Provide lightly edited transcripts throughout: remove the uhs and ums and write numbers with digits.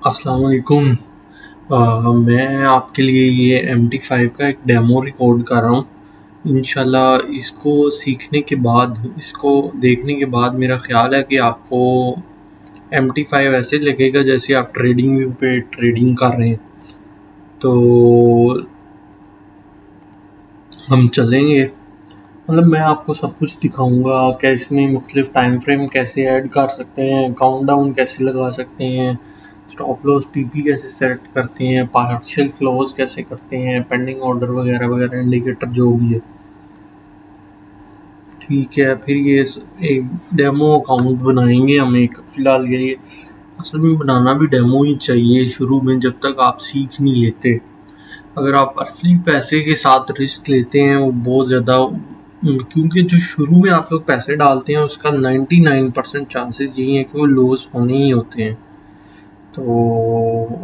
अस्सलाम वालेकुम। मैं आपके लिए ये MT5 का एक डेमो रिकॉर्ड कर रहा हूँ। इंशाल्लाह इसको सीखने के बाद, इसको देखने के बाद मेरा ख़्याल है कि आपको MT5 ऐसे लगेगा जैसे आप ट्रेडिंग व्यू पे ट्रेडिंग कर रहे हैं। तो हम चलेंगे, मतलब मैं आपको सब कुछ दिखाऊंगा कि इसमें मुख्तलिफ टाइम फ्रेम कैसे ऐड कर सकते हैं, काउंटडाउन कैसे लगा सकते हैं, स्टॉप लॉस टीपी कैसे सेट करते हैं, पार्शियल क्लोज कैसे करते हैं, पेंडिंग ऑर्डर वगैरह वगैरह, इंडिकेटर जो भी है। ठीक है, फिर ये एक डेमो अकाउंट बनाएंगे हम एक, फ़िलहाल ये असल में बनाना भी डेमो ही चाहिए शुरू में, जब तक आप सीख नहीं लेते। अगर आप असली पैसे के साथ रिस्क लेते हैं वो बहुत ज़्यादा, क्योंकि जो शुरू में आप लोग पैसे डालते हैं उसका 99% चांसेस यही है कि वो लॉस होने ही होते हैं। तो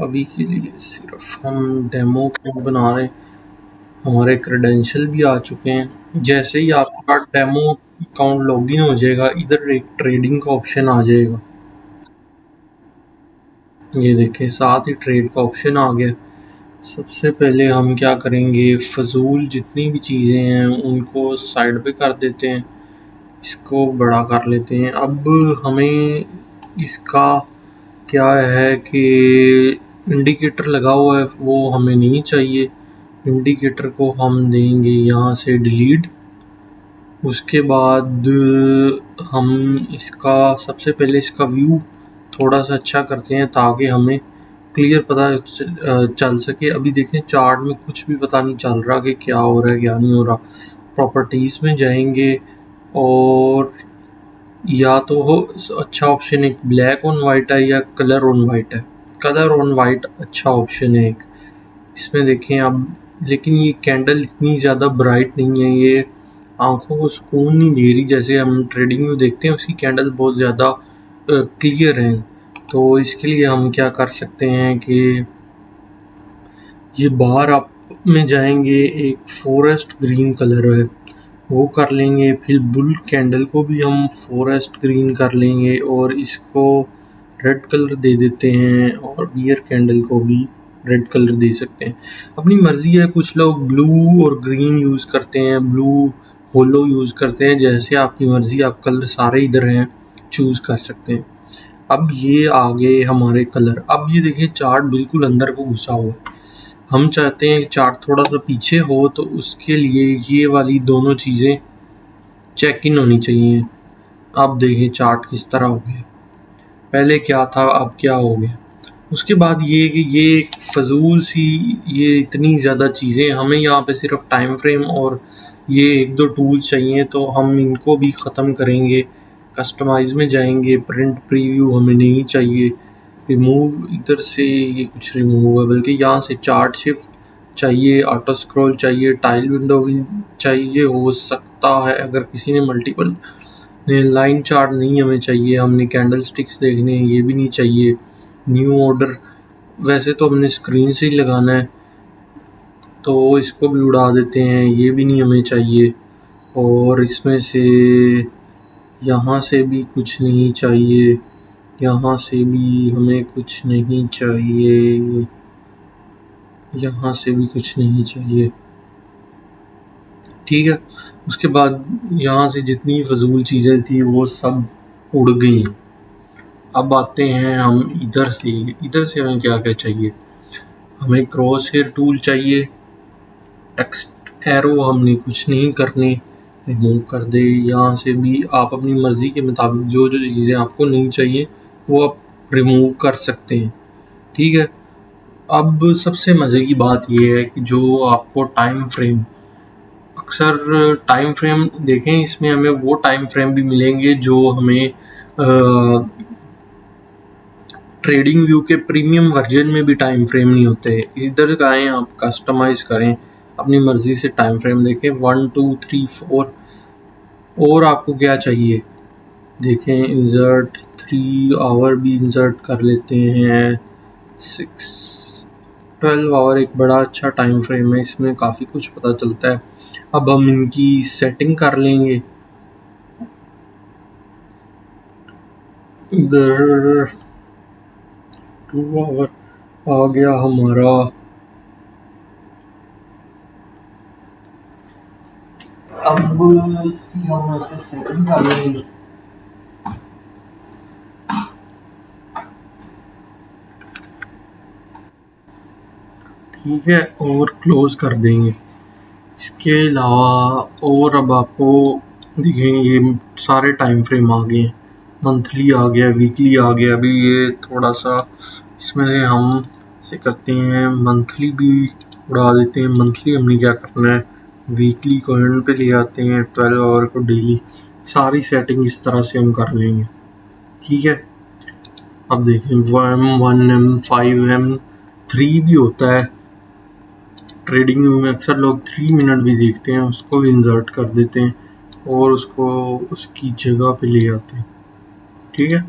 अभी के लिए सिर्फ हम डेमो कोड बना रहे हैं। हमारे क्रेडेंशियल भी आ चुके हैं। जैसे ही आपका डेमो अकाउंट लॉगिन हो जाएगा, इधर एक ट्रेडिंग का ऑप्शन आ जाएगा। ये देखें, साथ ही ट्रेड का ऑप्शन आ गया। सबसे पहले हम क्या करेंगे, फ़ज़ूल जितनी भी चीज़ें हैं उनको साइड पे कर देते हैं, इसको बड़ा कर लेते हैं। अब हमें इसका क्या है कि इंडिकेटर लगा हुआ है वो हमें नहीं चाहिए। इंडिकेटर को हम देंगे यहाँ से डिलीट। उसके बाद हम इसका सबसे पहले इसका व्यू थोड़ा सा अच्छा करते हैं ताकि हमें क्लियर पता चल सके। अभी देखें चार्ट में कुछ भी पता नहीं चल रहा कि क्या हो रहा है क्या नहीं हो रहा। प्रॉपर्टीज़ में जाएंगे और या तो हो अच्छा ऑप्शन एक ब्लैक ऑन वाइट है या कलर ऑन वाइट है। कलर ऑन वाइट अच्छा ऑप्शन है एक। इसमें देखें अब, लेकिन ये कैंडल इतनी ज़्यादा ब्राइट नहीं है, ये आंखों को सुकून नहीं दे रही। जैसे हम ट्रेडिंग में देखते हैं उसकी कैंडल बहुत ज़्यादा क्लियर है। तो इसके लिए हम क्या कर सकते हैं कि ये बार आप में जाएंगे, एक फॉरेस्ट ग्रीन कलर है वो कर लेंगे, फिर बुल कैंडल को भी हम फॉरेस्ट ग्रीन कर लेंगे और इसको रेड कलर दे देते हैं, और बियर कैंडल को भी रेड कलर दे सकते हैं। अपनी मर्ज़ी है, कुछ लोग ब्लू और ग्रीन यूज़ करते हैं, ब्लू होलो यूज़ करते हैं, जैसे आपकी मर्ज़ी, आप कलर सारे इधर हैं चूज़ कर सकते हैं। अब ये आ गए हमारे कलर। अब ये देखिए चार्ट बिल्कुल अंदर को घुसा हुआ है। हम चाहते हैं चार्ट थोड़ा सा पीछे हो, तो उसके लिए ये वाली दोनों चीज़ें चेक इन होनी चाहिए। अब देखिए चार्ट किस तरह हो गया, पहले क्या था अब क्या हो गया। उसके बाद ये कि ये एक फ़ज़ूल सी, ये इतनी ज़्यादा चीज़ें, हमें यहाँ पे सिर्फ टाइम फ्रेम और ये एक दो टूल्स चाहिए, तो हम इनको भी ख़त्म करेंगे। कस्टमाइज़ में जाएंगे, प्रिंट प्रीव्यू हमें नहीं चाहिए। रिमूव, इधर से ये कुछ रिमूव है, बल्कि यहाँ से चार्ट शिफ्ट चाहिए, ऑटो स्क्रॉल चाहिए, टाइल विंडो भी चाहिए हो सकता है अगर किसी ने मल्टीपल। लाइन चार्ट नहीं हमें चाहिए, हमने कैंडल स्टिक्स देखने हैं, ये भी नहीं चाहिए। न्यू ऑर्डर वैसे तो हमने स्क्रीन से ही लगाना है, तो इसको भी उड़ा देते हैं, ये भी नहीं हमें चाहिए। और इसमें से यहाँ से भी कुछ नहीं चाहिए, यहाँ से भी हमें कुछ नहीं चाहिए, यहाँ से भी कुछ नहीं चाहिए। ठीक है, उसके बाद यहाँ से जितनी फ़ज़ूल चीज़ें थी वो सब उड़ गई। अब आते हैं हम इधर से। इधर से हमें क्या क्या चाहिए, हमें क्रॉस हेयर टूल चाहिए, टेक्स्ट एरो हमने कुछ नहीं करने, रिमूव कर दे। यहाँ से भी आप अपनी मर्ज़ी के मुताबिक जो जो चीज़ें आपको नहीं चाहिए वो आप रिमूव कर सकते हैं। ठीक है, अब सबसे मज़े की बात ये है कि जो आपको टाइम फ्रेम, अक्सर टाइम फ्रेम देखें, इसमें हमें वो टाइम फ्रेम भी मिलेंगे जो हमें ट्रेडिंग व्यू के प्रीमियम वर्जन में भी टाइम फ्रेम नहीं होते। इधर जाएं, आप कस्टमाइज़ करें, अपनी मर्ज़ी से टाइम फ्रेम देखें, 1 2 3 4। और आपको क्या चाहिए देखें, इंसर्ट 3 आवर भी इंसर्ट कर लेते हैं, 6 12 आवर एक बड़ा अच्छा टाइम फ्रेम है, इसमें काफ़ी कुछ पता चलता है। अब हम इनकी सेटिंग कर लेंगे। इधर 2 आवर आ गया हमारा। अब इसकी हम ऐसे सेटिंग कर लेंगे। ठीक है, और क्लोज कर देंगे। इसके अलावा और अब आपको देखें ये सारे टाइम फ्रेम आ गए हैं। मंथली आ गया, वीकली आ गया। अभी ये थोड़ा सा इसमें से हम से करते हैं, मंथली भी उड़ा देते हैं। मंथली हमने क्या करना है, वीकली को एंड पे ले आते हैं, 12 आवर को डेली। सारी सेटिंग इस तरह से हम कर लेंगे। ठीक है, अब देखें M1 M5 M3 भी होता है। ट्रेडिंग व्यू में अक्सर लोग 3 मिनट भी देखते हैं, उसको भी इंसर्ट कर देते हैं और उसको उसकी जगह पे ले आते हैं। ठीक है,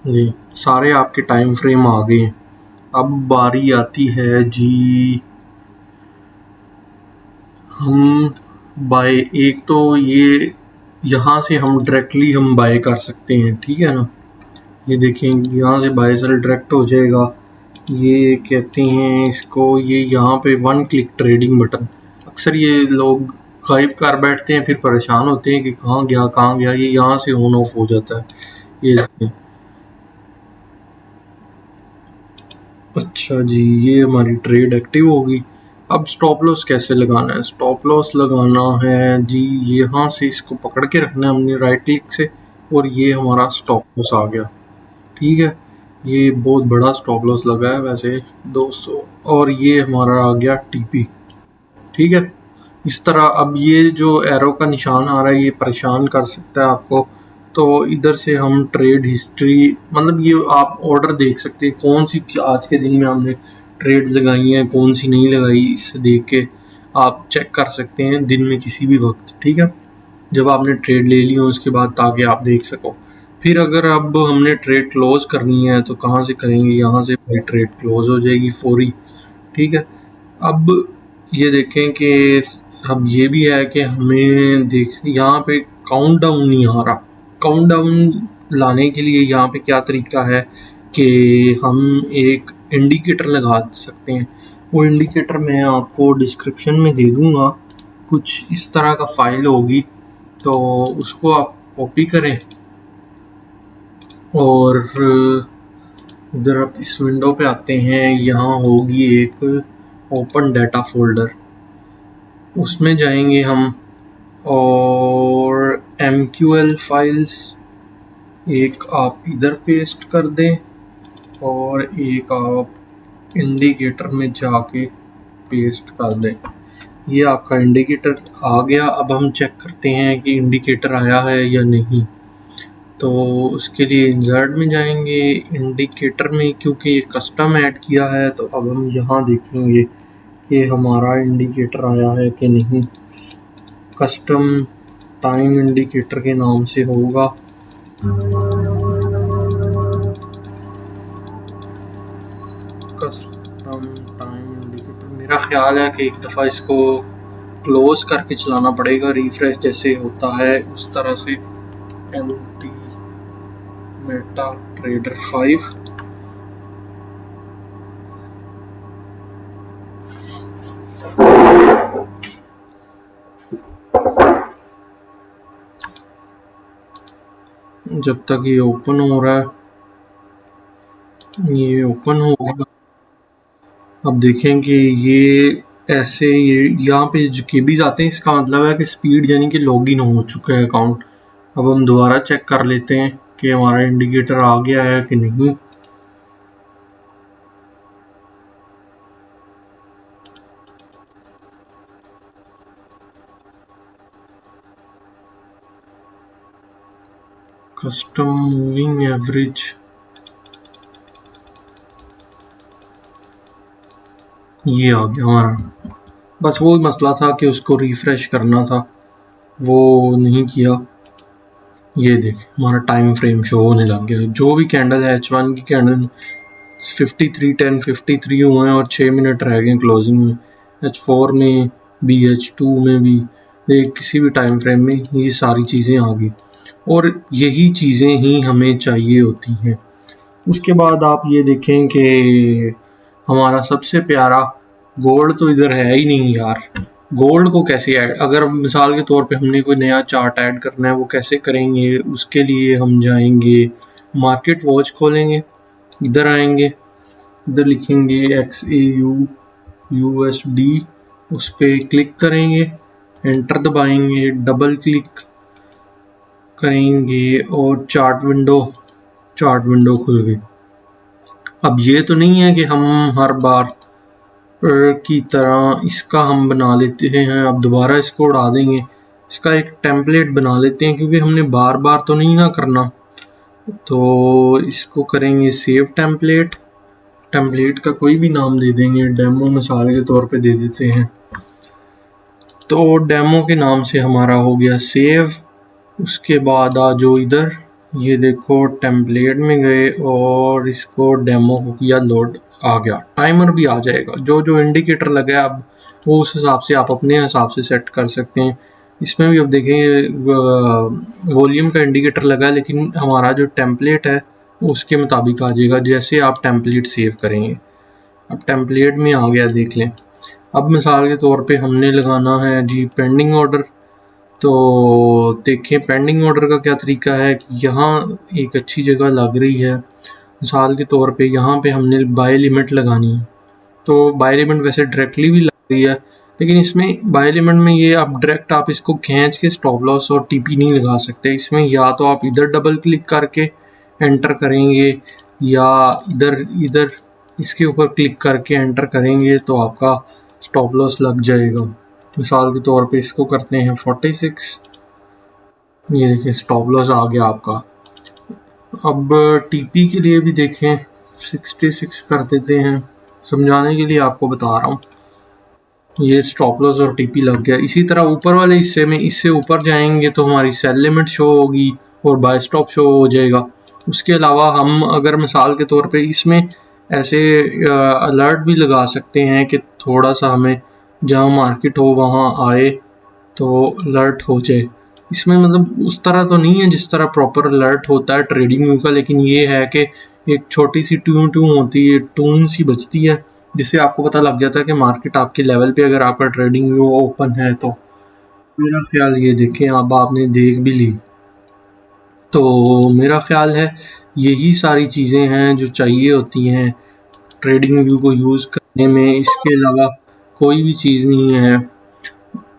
ये सारे आपके टाइम फ्रेम आ गए हैं। अब बारी आती है जी, हम बाय एक तो ये यहाँ से हम डायरेक्टली हम बाय कर सकते हैं। ठीक है ना, ये देखें यहाँ से बाय सेल डायरेक्ट हो जाएगा। ये कहते हैं इसको, ये यहाँ पे 1 क्लिक ट्रेडिंग बटन। अक्सर ये लोग गायब कर बैठते हैं, फिर परेशान होते हैं कि कहाँ गया। ये यहाँ से ऑन ऑफ हो जाता है। ये देखें, अच्छा जी, ये हमारी ट्रेड एक्टिव होगी। अब स्टॉप लॉस कैसे लगाना है? स्टॉप लॉस लगाना है जी, यहाँ से इसको पकड़ के रखना है हमने राइट क्लिक से, और ये हमारा स्टॉप लॉस आ गया। ठीक है, ये बहुत बड़ा स्टॉप लॉस लगा है वैसे 200, और ये हमारा आ गया टीपी। ठीक है, इस तरह अब ये जो एरो का निशान आ रहा है ये परेशान कर सकता है आपको। तो इधर से हम ट्रेड हिस्ट्री, मतलब ये आप ऑर्डर देख सकते हैं कौन सी आज के दिन में हमने ट्रेड लगाई हैं, कौन सी नहीं लगाई, इससे देख के आप चेक कर सकते हैं दिन में किसी भी वक्त। ठीक है, जब आपने ट्रेड ले ली हो उसके बाद, ताकि आप देख सको। फिर अगर अब हमने ट्रेड क्लोज करनी है तो कहाँ से करेंगे, यहाँ से भाई ट्रेड क्लोज हो जाएगी फौरी। ठीक है, अब ये देखें कि अब ये भी है कि हमें देख यहाँ पे काउंट डाउन नहीं आ रहा। काउंट डाउन लाने के लिए यहाँ पे क्या तरीका है कि हम एक इंडिकेटर लगा सकते हैं। वो इंडिकेटर मैं आपको डिस्क्रिप्शन में दे दूँगा। कुछ इस तरह का फाइल होगी, तो उसको आप कॉपी करें और इधर आप इस विंडो पे आते हैं। यहाँ होगी एक ओपन डाटा फोल्डर, उसमें जाएंगे हम, और MQL फाइल्स एक आप इधर पेस्ट कर दें और एक आप इंडिकेटर में जाके पेस्ट कर दें। ये आपका इंडिकेटर आ गया। अब हम चेक करते हैं कि इंडिकेटर आया है या नहीं। तो उसके लिए इंसर्ट में जाएंगे, इंडिकेटर में, क्योंकि ये कस्टम ऐड किया है तो अब हम यहाँ देखेंगे कि हमारा इंडिकेटर आया है कि नहीं। कस्टम टाइम इंडिकेटर के नाम से होगा। कस्टम टाइम इंडिकेटर, मेरा ख्याल है कि एक दफ़ा इसको क्लोज करके चलाना पड़ेगा, रिफ्रेश जैसे होता है उस तरह से। MT मेटा ट्रेडर 5, जब तक ये ओपन हो रहा है, ये ओपन होगा। अब देखें कि ये ऐसे, ये यहाँ पे जो केबीज आते हैं, इसका मतलब है कि स्पीड यानी कि लॉगिन हो चुका है अकाउंट। अब हम दोबारा चेक कर लेते हैं कि हमारा इंडिकेटर आ गया है कि नहीं। कस्टम मूविंग एवरेज, ये आ गया हमारा। बस वो मसला था कि उसको रिफ्रेश करना था, वो नहीं किया। ये देख हमारा टाइम फ्रेम शो होने लग गया। जो भी कैंडल है, H1 की कैंडल 53:10 53 हुए हैं और 6 मिनट रह गए क्लोजिंग में। H4 में भी, H2 में भी, देख किसी भी टाइम फ्रेम में ये सारी चीज़ें आ गई। और यही चीज़ें ही हमें चाहिए होती हैं। उसके बाद आप ये देखें कि हमारा सबसे प्यारा गोल्ड तो इधर है ही नहीं यार। गोल्ड को कैसे ऐड, अगर मिसाल के तौर पे हमने कोई नया चार्ट ऐड करना है वो कैसे करेंगे, उसके लिए हम जाएंगे मार्केट वॉच खोलेंगे, इधर आएंगे, इधर लिखेंगे XAU USD, उस पर क्लिक करेंगे, एंटर दबाएंगे, डबल क्लिक करेंगे और चार्ट विंडो खुल गई। अब ये तो नहीं है कि हम हर बार की तरह इसका हम बना लेते हैं, अब दोबारा इसको उड़ा देंगे। इसका एक टेम्पलेट बना लेते हैं क्योंकि हमने बार बार तो नहीं ना करना। तो इसको करेंगे सेव टेम्पलेट, टेम्पलेट का कोई भी नाम दे देंगे, डेमो मिसाल के तौर पे दे देते हैं। तो डेमो के नाम से हमारा हो गया सेव। उसके बाद आ जो इधर, ये देखो टेम्पलेट में गए और इसको डेमो को किया लोड, आ गया। टाइमर भी आ जाएगा, जो जो इंडिकेटर लगा है अब वो उस हिसाब से आप अपने हिसाब से सेट कर सकते हैं। इसमें भी अब देखें वॉल्यूम का इंडिकेटर लगा है, लेकिन हमारा जो टेम्पलेट है उसके मुताबिक आ जाएगा जैसे आप टेम्पलेट सेव करेंगे। अब टेम्पलेट में आ गया, देख लें। अब मिसाल के तौर पे हमने लगाना है जी पेंडिंग ऑर्डर। तो देखें पेंडिंग ऑर्डर का क्या तरीका है कि यहाँ एक अच्छी जगह लग रही है, मिसाल के तौर पे यहाँ पे हमने बाय लिमिट लगानी है। तो बाय लिमिट वैसे डायरेक्टली भी लग रही है, लेकिन इसमें बाय लिमिट में ये आप डायरेक्ट आप इसको खींच के स्टॉप लॉस और टीपी नहीं लगा सकते। इसमें या तो आप इधर डबल क्लिक करके एंटर करेंगे या इधर इधर इसके ऊपर क्लिक करके एंटर करेंगे तो आपका स्टॉप लॉस लग जाएगा। मिसाल के तौर पे इसको करते हैं 46, ये देखिए स्टॉप लॉस आ गया आपका। अब टीपी के लिए भी देखें 66 कर देते हैं, समझाने के लिए आपको बता रहा हूँ। ये स्टॉप लॉस और टीपी लग गया। इसी तरह ऊपर वाले हिस्से में इससे ऊपर जाएंगे तो हमारी सेल लिमिट शो होगी और बाय स्टॉप शो हो जाएगा। उसके अलावा हम अगर मिसाल के तौर पे इसमें ऐसे अलर्ट भी लगा सकते हैं कि थोड़ा सा हमें जहाँ मार्केट हो वहाँ आए तो अलर्ट हो जाए। इसमें मतलब उस तरह तो नहीं है जिस तरह प्रॉपर अलर्ट होता है ट्रेडिंग व्यू का, लेकिन ये है कि एक छोटी सी ट्यून ट्यून होती है, टून सी बजती है, जिससे आपको पता लग जाता है कि मार्केट आपके लेवल पे अगर आपका ट्रेडिंग व्यू ओपन है। तो मेरा ख्याल ये देखें, अब आपने देख भी ली, तो मेरा ख्याल है यही सारी चीज़ें हैं जो चाहिए होती हैं ट्रेडिंग व्यू को यूज़ करने में। इसके अलावा कोई भी चीज़ नहीं है।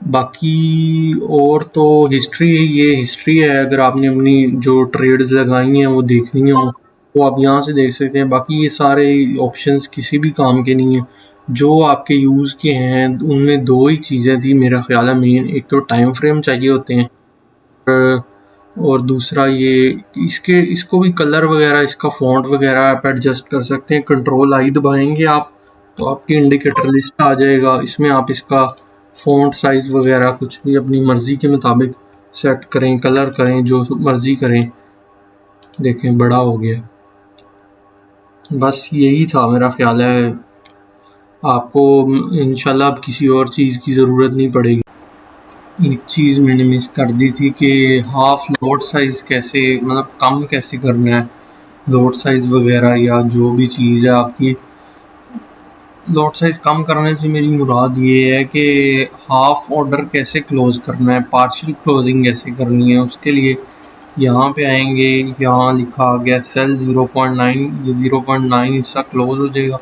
बाकी और तो हिस्ट्री, ये हिस्ट्री है, अगर आपने अपनी जो ट्रेड्स लगाई हैं वो देखनी हो तो आप यहाँ से देख सकते हैं। बाकी ये सारे ऑप्शंस किसी भी काम के नहीं हैं, जो आपके यूज़ के हैं उनमें दो ही चीज़ें थी मेरा ख्याल है मेन। एक तो टाइम फ्रेम चाहिए होते हैं और दूसरा ये इसको भी कलर वगैरह, इसका फ़ॉन्ट वगैरह आप एडजस्ट कर सकते हैं। कंट्रोल आई दबाएंगे आप तो आपकी इंडिकेटर लिस्ट आ जाएगा। इसमें आप इसका फ़ॉन्ट साइज़ वगैरह कुछ भी अपनी मर्ज़ी के मुताबिक सेट करें, कलर करें, जो मर्ज़ी करें। देखें बड़ा हो गया। बस यही था मेरा ख्याल है। आपको इंशाल्लाह अब किसी और चीज़ की ज़रूरत नहीं पड़ेगी। एक चीज़ मैंने मिस कर दी थी कि हाफ लॉट साइज़ कैसे, मतलब कम कैसे करना है लॉट साइज़ वगैरह, या जो भी चीज़ है आपकी लॉट साइज़ कम करने से मेरी मुराद ये है कि हाफ ऑर्डर कैसे क्लोज़ करना है, पार्शियल क्लोजिंग कैसे करनी है। उसके लिए यहाँ पे आएंगे, यहाँ लिखा आ गया सेल 0.9, ये 0.9 हिस्सा क्लोज हो जाएगा।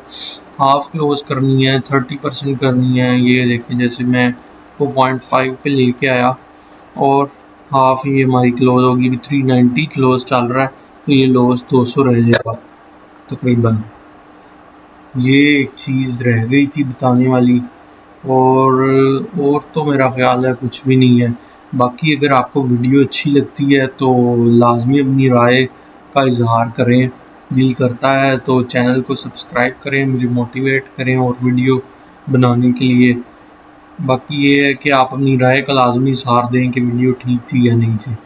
हाफ क्लोज करनी है, 30% करनी है। ये देखें जैसे मैं वो 0.5 पे लेके आया और हाफ ये हमारी क्लोज होगी। भी 390 क्लोज चल रहा है तो ये लॉस 200 रह जाएगा तकरीबन। ये एक चीज़ रह गई थी बताने वाली, और तो मेरा ख्याल है कुछ भी नहीं है। बाकी अगर आपको वीडियो अच्छी लगती है तो लाजमी अपनी राय का इजहार करें, दिल करता है तो चैनल को सब्सक्राइब करें, मुझे मोटिवेट करें और वीडियो बनाने के लिए। बाकी ये है कि आप अपनी राय का लाजमी इजहार दें कि वीडियो ठीक थी या नहीं थी।